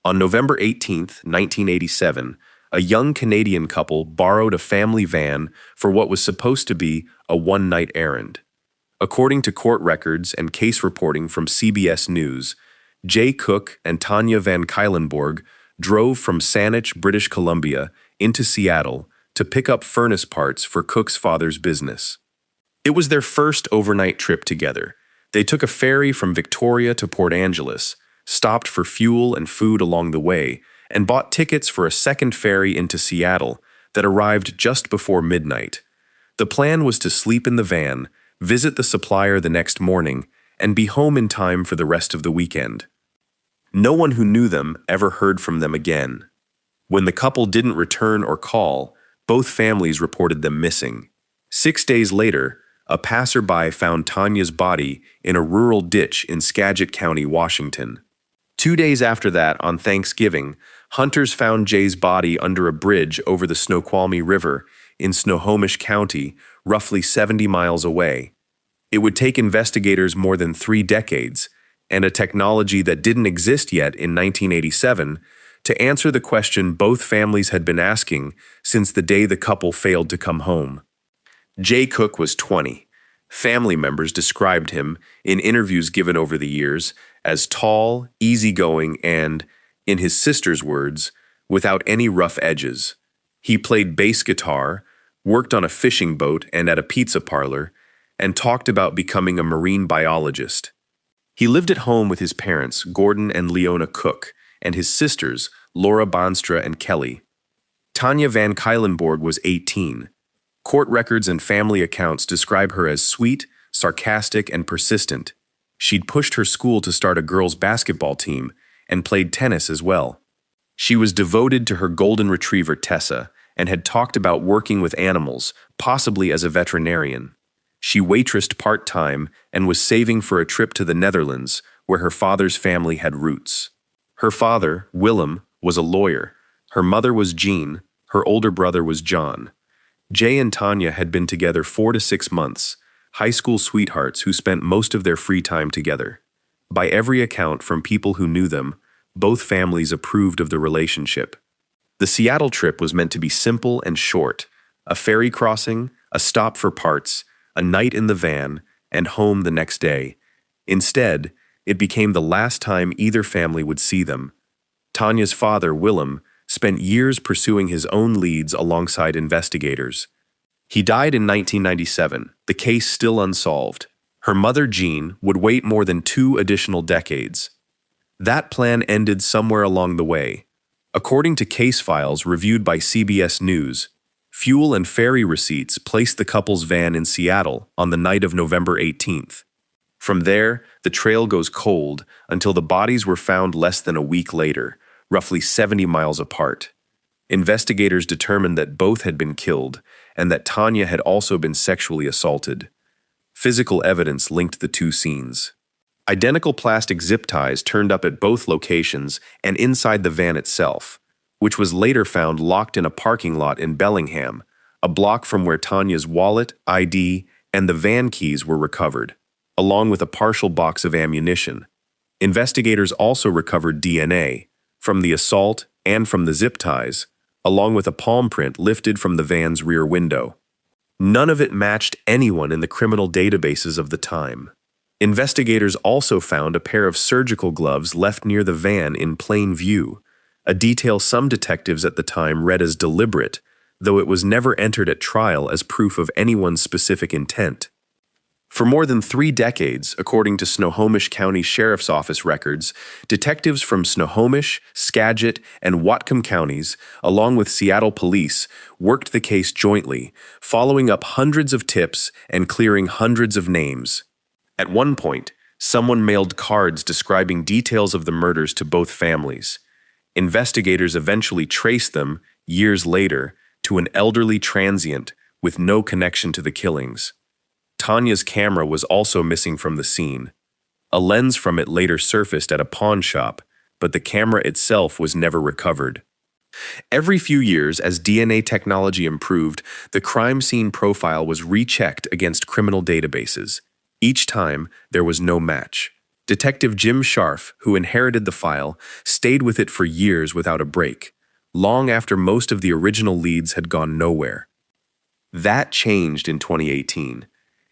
On November 18, 1987, a young Canadian couple borrowed a family van for what was supposed to be a one-night errand. According to court records and case reporting from CBS News, Jay Cook and Tanya van Cuylenborg drove from Saanich, British Columbia, into Seattle to pick up furnace parts for Cook's father's business. It was their first overnight trip together. They took a ferry from Victoria to Port Angeles, stopped for fuel and food along the way, and bought tickets for a second ferry into Seattle that arrived just before midnight. The plan was to sleep in the van, visit the supplier the next morning, and be home in time for the rest of the weekend. No one who knew them ever heard from them again. When the couple didn't return or call, both families reported them missing. 6 days later, a passerby found Tanya's body in a rural ditch in Skagit County, Washington. 2 days after that, on Thanksgiving, hunters found Jay's body under a bridge over the Snoqualmie River in Snohomish County, roughly 70 miles away. It would take investigators more than 3 decades, and a technology that didn't exist yet in 1987, to answer the question both families had been asking since the day the couple failed to come home. Jay Cook was 20. Family members described him, in interviews given over the years, as tall, easygoing, and, in his sister's words, without any rough edges. He played bass guitar, worked on a fishing boat and at a pizza parlor, and talked about becoming a marine biologist. He lived at home with his parents, Gordon and Leona Cook, and his sisters, Laura Bonstra and Kelly. Tanya van Cuylenborg was 18. Court records and family accounts describe her as sweet, sarcastic, and persistent. She'd pushed her school to start a girls' basketball team and played tennis as well. She was devoted to her golden retriever, Tessa, and had talked about working with animals, possibly as a veterinarian. She waitressed part-time and was saving for a trip to the Netherlands, where her father's family had roots. Her father, Willem, was a lawyer. Her mother was Jean. Her older brother was John. Jay and Tanya had been together 4 to 6 months, high school sweethearts who spent most of their free time together. By every account from people who knew them, both families approved of the relationship. The Seattle trip was meant to be simple and short: a ferry crossing, a stop for parts, a night in the van, and home the next day. Instead, it became the last time either family would see them. Tanya's father, Willem, spent years pursuing his own leads alongside investigators. He died in 1997, the case still unsolved. Her mother, Jean, would wait more than 2 additional decades. That plan ended somewhere along the way. According to case files reviewed by CBS News, fuel and ferry receipts placed the couple's van in Seattle on the night of November 18th. From there, the trail goes cold until the bodies were found less than a week later, roughly 70 miles apart. Investigators determined that both had been killed and that Tanya had also been sexually assaulted. Physical evidence linked the two scenes. Identical plastic zip ties turned up at both locations and inside the van itself, which was later found locked in a parking lot in Bellingham, a block from where Tanya's wallet, ID, and the van keys were recovered, along with a partial box of ammunition. Investigators also recovered DNA from the assault and from the zip ties, along with a palm print lifted from the van's rear window. None of it matched anyone in the criminal databases of the time. Investigators also found a pair of surgical gloves left near the van in plain view, a detail some detectives at the time read as deliberate, though it was never entered at trial as proof of anyone's specific intent. For more than 3 decades, according to Snohomish County Sheriff's Office records, detectives from Snohomish, Skagit, and Whatcom counties, along with Seattle police, worked the case jointly, following up hundreds of tips and clearing hundreds of names. At one point, someone mailed cards describing details of the murders to both families. Investigators eventually traced them, years later, to an elderly transient with no connection to the killings. Tanya's camera was also missing from the scene. A lens from it later surfaced at a pawn shop, but the camera itself was never recovered. Every few years, as DNA technology improved, the crime scene profile was rechecked against criminal databases. Each time, there was no match. Detective Jim Scharf, who inherited the file, stayed with it for years without a break, long after most of the original leads had gone nowhere. That changed in 2018.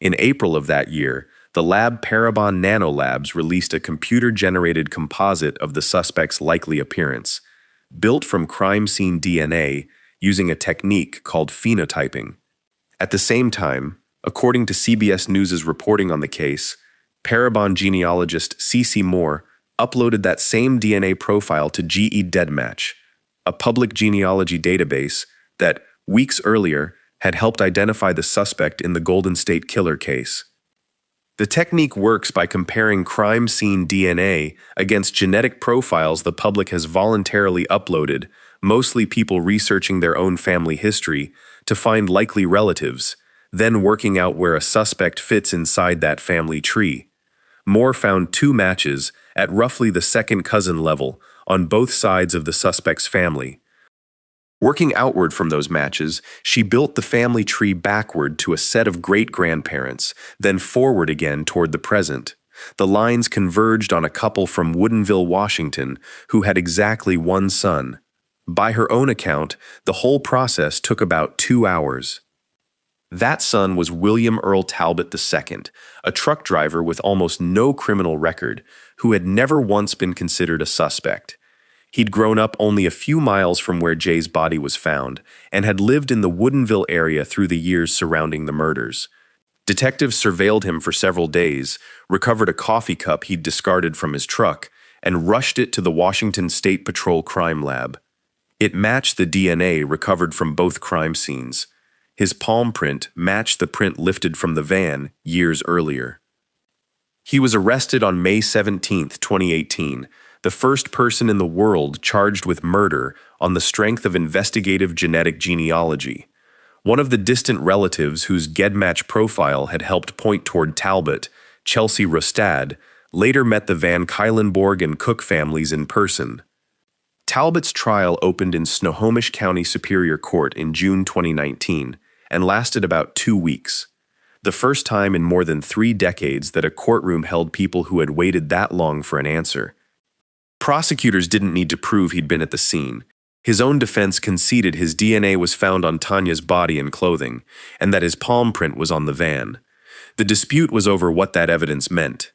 In April of that year, the lab Parabon Nanolabs released a computer-generated composite of the suspect's likely appearance, built from crime scene DNA using a technique called phenotyping. At the same time, according to CBS News' reporting on the case, Parabon genealogist C.C. Moore uploaded that same DNA profile to GE Deadmatch, a public genealogy database that, weeks earlier, had helped identify the suspect in the Golden State Killer case. The technique works by comparing crime scene DNA against genetic profiles the public has voluntarily uploaded, mostly people researching their own family history, to find likely relatives, then working out where a suspect fits inside that family tree. Moore found 2 matches at roughly the second cousin level on both sides of the suspect's family. Working outward from those matches, she built the family tree backward to a set of great-grandparents, then forward again toward the present. The lines converged on a couple from Woodinville, Washington, who had exactly 1 son. By her own account, the whole process took about 2 hours. That son was William Earl Talbot II, a truck driver with almost no criminal record, who had never once been considered a suspect. He'd grown up only a few miles from where Jay's body was found and had lived in the Woodinville area through the years surrounding the murders. Detectives surveilled him for several days, recovered a coffee cup he'd discarded from his truck, and rushed it to the Washington State Patrol Crime Lab. It matched the DNA recovered from both crime scenes. His palm print matched the print lifted from the van years earlier. He was arrested on May 17, 2018, the first person in the world charged with murder on the strength of investigative genetic genealogy. One of the distant relatives whose Gedmatch profile had helped point toward Talbot, Chelsea Rustad, later met the Van Cuylenborg and Cook families in person. Talbot's trial opened in Snohomish County Superior Court in June 2019 and lasted about 2 weeks. The first time in more than 3 decades that a courtroom held people who had waited that long for an answer. Prosecutors didn't need to prove he'd been at the scene. His own defense conceded his DNA was found on Tanya's body and clothing, and that his palm print was on the van. The dispute was over what that evidence meant.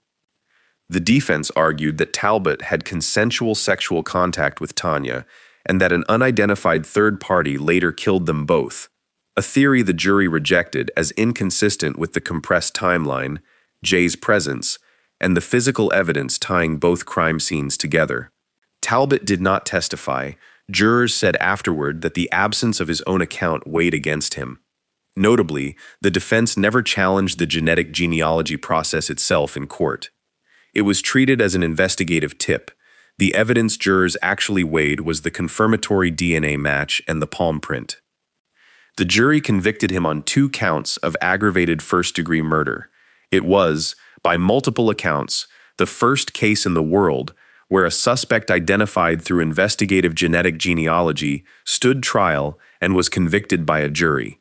The defense argued that Talbot had consensual sexual contact with Tanya, and that an unidentified third party later killed them both, a theory the jury rejected as inconsistent with the compressed timeline, Jay's presence, and the physical evidence tying both crime scenes together. Talbot did not testify. Jurors said afterward that the absence of his own account weighed against him. Notably, the defense never challenged the genetic genealogy process itself in court. It was treated as an investigative tip. The evidence jurors actually weighed was the confirmatory DNA match and the palm print. The jury convicted him on 2 counts of aggravated first-degree murder. It was, by multiple accounts, the first case in the world where a suspect identified through investigative genetic genealogy stood trial and was convicted by a jury.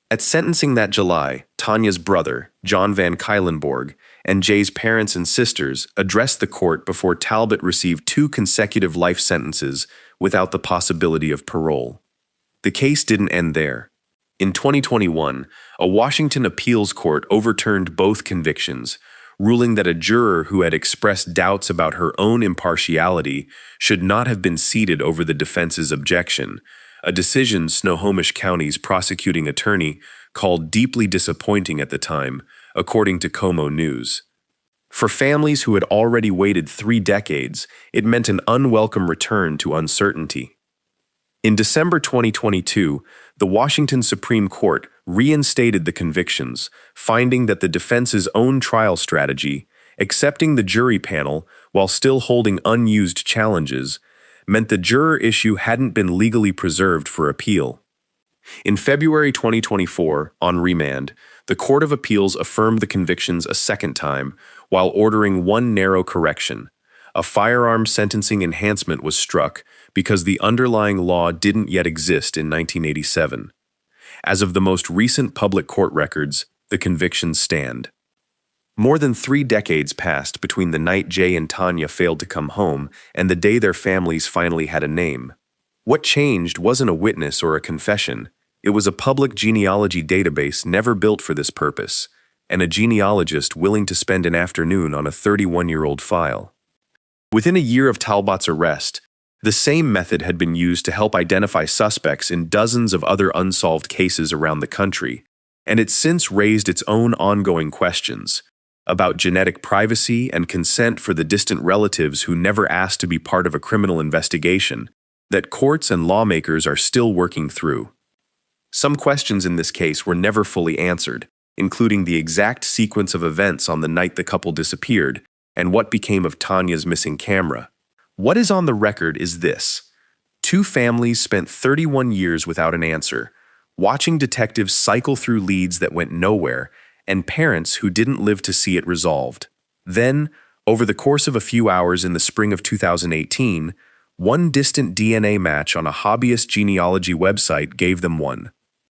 At sentencing that July, Tanya's brother, John Van Cuylenborg, and Jay's parents and sisters addressed the court before Talbot received 2 consecutive life sentences without the possibility of parole. The case didn't end there. In 2021, a Washington appeals court overturned both convictions, ruling that a juror who had expressed doubts about her own impartiality should not have been seated over the defense's objection, a decision Snohomish County's prosecuting attorney called deeply disappointing at the time, according to KOMO News. For families who had already waited 3 decades, it meant an unwelcome return to uncertainty. In December 2022, the Washington Supreme Court reinstated the convictions, finding that the defense's own trial strategy, accepting the jury panel while still holding unused challenges, meant the juror issue hadn't been legally preserved for appeal. In February 2024, on remand, the Court of Appeals affirmed the convictions a second time while ordering 1 narrow correction. A firearm sentencing enhancement was struck because the underlying law didn't yet exist in 1987. As of the most recent public court records, the convictions stand. More than 3 decades passed between the night Jay and Tanya failed to come home and the day their families finally had a name. What changed wasn't a witness or a confession. It was a public genealogy database never built for this purpose, and a genealogist willing to spend an afternoon on a 31-year-old file. Within a year of Talbot's arrest, the same method had been used to help identify suspects in dozens of other unsolved cases around the country, and it's since raised its own ongoing questions about genetic privacy and consent for the distant relatives who never asked to be part of a criminal investigation that courts and lawmakers are still working through. Some questions in this case were never fully answered, including the exact sequence of events on the night the couple disappeared and what became of Tanya's missing camera. What is on the record is this: 2 families spent 31 years without an answer, watching detectives cycle through leads that went nowhere, and parents who didn't live to see it resolved. Then, over the course of a few hours in the spring of 2018, one distant DNA match on a hobbyist genealogy website gave them one.